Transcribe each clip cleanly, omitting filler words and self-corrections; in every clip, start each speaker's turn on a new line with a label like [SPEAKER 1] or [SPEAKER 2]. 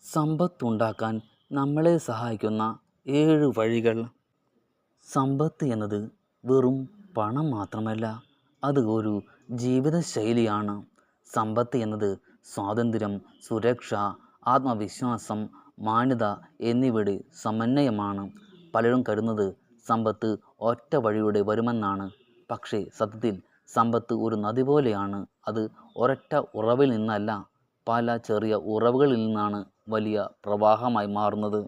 [SPEAKER 1] സമ്പത്തുണ്ടാക്കാൻ നമ്മളെ സഹായിക്കുന്ന 7 വഴികൾ. സമ്പത്ത് എന്നത് വെറും പണം മാത്രമല്ല, അത് ഒരു ജീവിതശൈലിയാണ്. സമ്പത്ത് എന്നത് സ്വാതന്ത്ര്യം, സുരക്ഷ, ആത്മവിശ്വാസം, മാന്യത എന്നിവയുടെ സമന്വയമാണ്. പലരും കരുതുന്നത് സമ്പത്ത് ഒറ്റ വഴിയുടെ വരുമെന്നാണ്. പക്ഷേ സത്യത്തിൽ സമ്പത്ത് ഒരു നദി പോലെയാണ്. അത് ഒരൊറ്റ ഉറവിൽ നിന്നല്ല, പല ചെറിയ ഉറവുകളിൽ നിന്നാണ് വലിയ പ്രവാഹമായി മാറുന്നത്.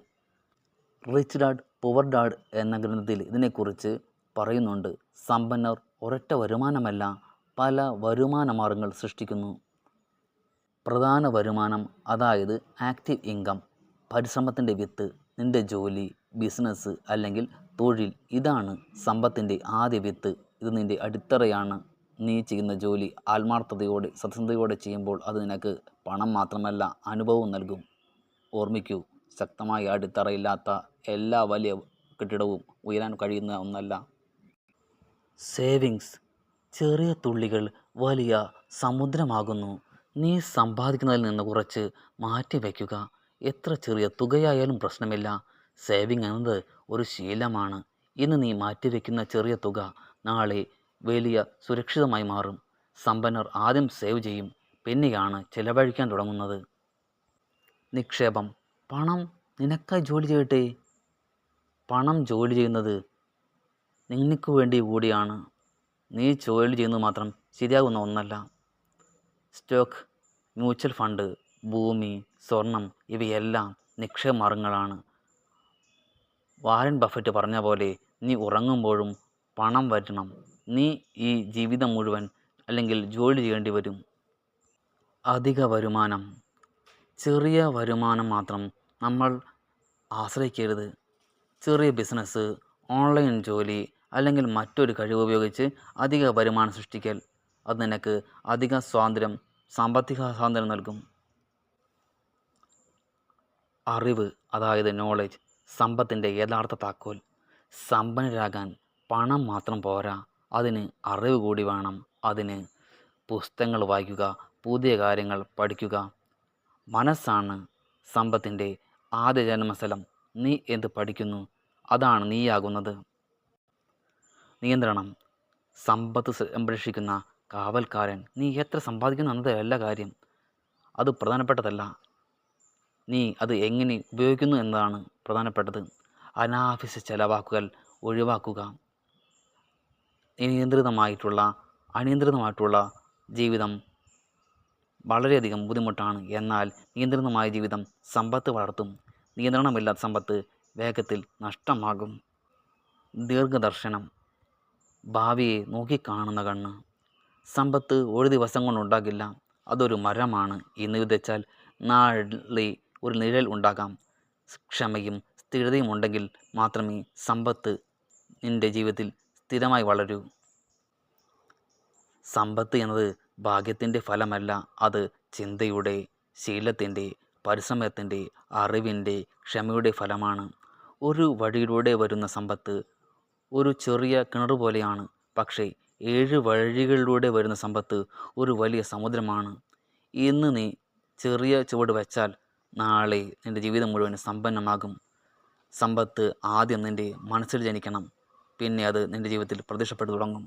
[SPEAKER 1] റിച്ച് ഡാഡ് പുവർ ഡാഡ് എന്ന ഗ്രന്ഥത്തിൽ ഇതിനെക്കുറിച്ച് പറയുന്നുണ്ട്. സമ്പന്നർ ഒരൊറ്റ വരുമാനമല്ല, പല വരുമാന മാർഗങ്ങൾ സൃഷ്ടിക്കുന്നു. പ്രധാന വരുമാനം, അതായത് ആക്റ്റീവ് ഇൻകം, പരിശ്രമത്തിൻ്റെ വിത്ത്. നിന്റെ ജോലി, ബിസിനസ് അല്ലെങ്കിൽ തൊഴിൽ, ഇതാണ് സമ്പത്തിൻ്റെ ആദ്യ വിത്ത്. ഇത് നിന്റെ അടിത്തറയാണ്. നീ ചെയ്യുന്ന ജോലി ആത്മാർത്ഥതയോടെ, സത്യസന്ധതയോടെ ചെയ്യുമ്പോൾ അത് നിനക്ക് പണം മാത്രമല്ല, അനുഭവവും നൽകും. ഓർമ്മിക്കൂ, ശക്തമായ അടിത്തറയില്ലാത്ത എല്ലാ വലിയ കെട്ടിടവും ഉയരാൻ കഴിയുന്ന ഒന്നല്ല. സേവിങ്സ്, ചെറിയ തുള്ളികൾ വലിയ സമുദ്രമാകുന്നു. നീ സമ്പാദിക്കുന്നതിൽ നിന്ന് കുറച്ച് മാറ്റി വയ്ക്കുക. എത്ര ചെറിയ തുകയായാലും പ്രശ്നമില്ല. സേവിങ് എന്നത് ഒരു ശീലമാണ്. ഇന്ന് നീ മാറ്റിവെക്കുന്ന ചെറിയ തുക നാളെ വലിയ സുരക്ഷിതമായി മാറും. സമ്പന്നർ ആദ്യം സേവ് ചെയ്യും, പിന്നെയാണ് ചിലവഴിക്കാൻ തുടങ്ങുന്നത്. നിക്ഷേപം, പണം നിനക്കായി ജോലി ചെയ്യട്ടെ. പണം ജോലി ചെയ്യുന്നത് നിനക്ക് വേണ്ടി കൂടിയാണ്. നീ ജോലി ചെയ്യുന്നത് മാത്രം ശരിയാകുന്ന ഒന്നല്ല. സ്റ്റോക്ക്, മ്യൂച്വൽ ഫണ്ട്, ഭൂമി, സ്വർണം ഇവയെല്ലാം നിക്ഷേപ മാർഗങ്ങളാണ്. വാരൻ ബഫറ്റ് പറഞ്ഞ പോലെ, നീ ഉറങ്ങുമ്പോഴും പണം വരണം. നീ ഈ ജീവിതം മുഴുവൻ അല്ലെങ്കിൽ ജോലി ചെയ്യേണ്ടി വരും. അധിക വരുമാനം, ചെറിയ വരുമാനം മാത്രം നമ്മൾ ആശ്രയിക്കരുത്. ചെറിയ ബിസിനസ്, ഓൺലൈൻ ജോലി അല്ലെങ്കിൽ മറ്റൊരു കഴിവ് ഉപയോഗിച്ച് അധിക വരുമാനം സൃഷ്ടിക്കൽ. അത് നിനക്ക് അധിക സാമ്പത്തിക സ്വാതന്ത്ര്യം നൽകും. അറിവ്, അതായത് നോളജ്, സമ്പത്തിൻ്റെ യഥാർത്ഥ താക്കോൽ. സമ്പന്നരാകാൻ പണം മാത്രം പോരാ, അതിന് അറിവ് കൂടി വേണം. അതിന് പുസ്തകങ്ങൾ വായിക്കുക, പുതിയ കാര്യങ്ങൾ പഠിക്കുക. മനസ്സാണ് സമ്പത്തിൻ്റെ ആദ്യ ജന്മസ്ഥലം. നീ എന്ത് പഠിക്കുന്നു, അതാണ് നീയാകുന്നത്. നിയന്ത്രണം, സമ്പത്ത് സംരക്ഷിക്കുന്ന കാവൽക്കാരൻ. നീ എത്ര സമ്പാദിക്കുന്നു എന്നതല്ല കാര്യം, അത് പ്രധാനപ്പെട്ടതല്ല. നീ അത് എങ്ങനെ ഉപയോഗിക്കുന്നു എന്നതാണ് പ്രധാനപ്പെട്ടത്. അനാവശ്യ ചെലവാക്കുകൾ ഒഴിവാക്കുക. അനിയന്ത്രിതമായിട്ടുള്ള ജീവിതം വളരെയധികം ബുദ്ധിമുട്ടാണ്. എന്നാൽ നിയന്ത്രിതമായ ജീവിതം സമ്പത്ത് വളർത്തും. നിയന്ത്രണമില്ലാത്ത സമ്പത്ത് വേഗത്തിൽ നഷ്ടമാകും. ദീർഘദർശനം, ഭാവിയെ നോക്കിക്കാണുന്ന കണ്ണ്. സമ്പത്ത് ഒരു ദിവസം കൊണ്ടുണ്ടാകില്ല. അതൊരു മരമാണ്. ഇന്ന് വിതച്ചാൽ നാളെ ഒരു നിഴൽ ഉണ്ടാകാം. ക്ഷമയും സ്ഥിരതയും ഉണ്ടെങ്കിൽ മാത്രമേ സമ്പത്ത് നിൻ്റെ ജീവിതത്തിൽ സ്ഥിരമായി വളരൂ. സമ്പത്ത് എന്നത് ഭാഗ്യത്തിൻ്റെ ഫലമല്ല, അത് ചിന്തയുടെ, ശീലത്തിൻ്റെ, പരിശ്രമത്തിൻ്റെ, അറിവിൻ്റെ, ക്ഷമയുടെ ഫലമാണ്. ഒരു വഴിയിലൂടെ വരുന്ന സമ്പത്ത് ഒരു ചെറിയ കിണർ പോലെയാണ്. പക്ഷേ 7 വഴികളിലൂടെ വരുന്ന സമ്പത്ത് ഒരു വലിയ സമുദ്രമാണ്. ഇന്ന് നീ ചെറിയ ചുവട് വെച്ചാൽ നാളെ നിൻ്റെ ജീവിതം മുഴുവൻ സമ്പന്നമാകും. സമ്പത്ത് ആദ്യം നിൻ്റെ മനസ്സിൽ ജനിക്കണം, പിന്നെ അത് നിൻ്റെ ജീവിതത്തിൽ പ്രത്യക്ഷപ്പെട്ടു തുടങ്ങും.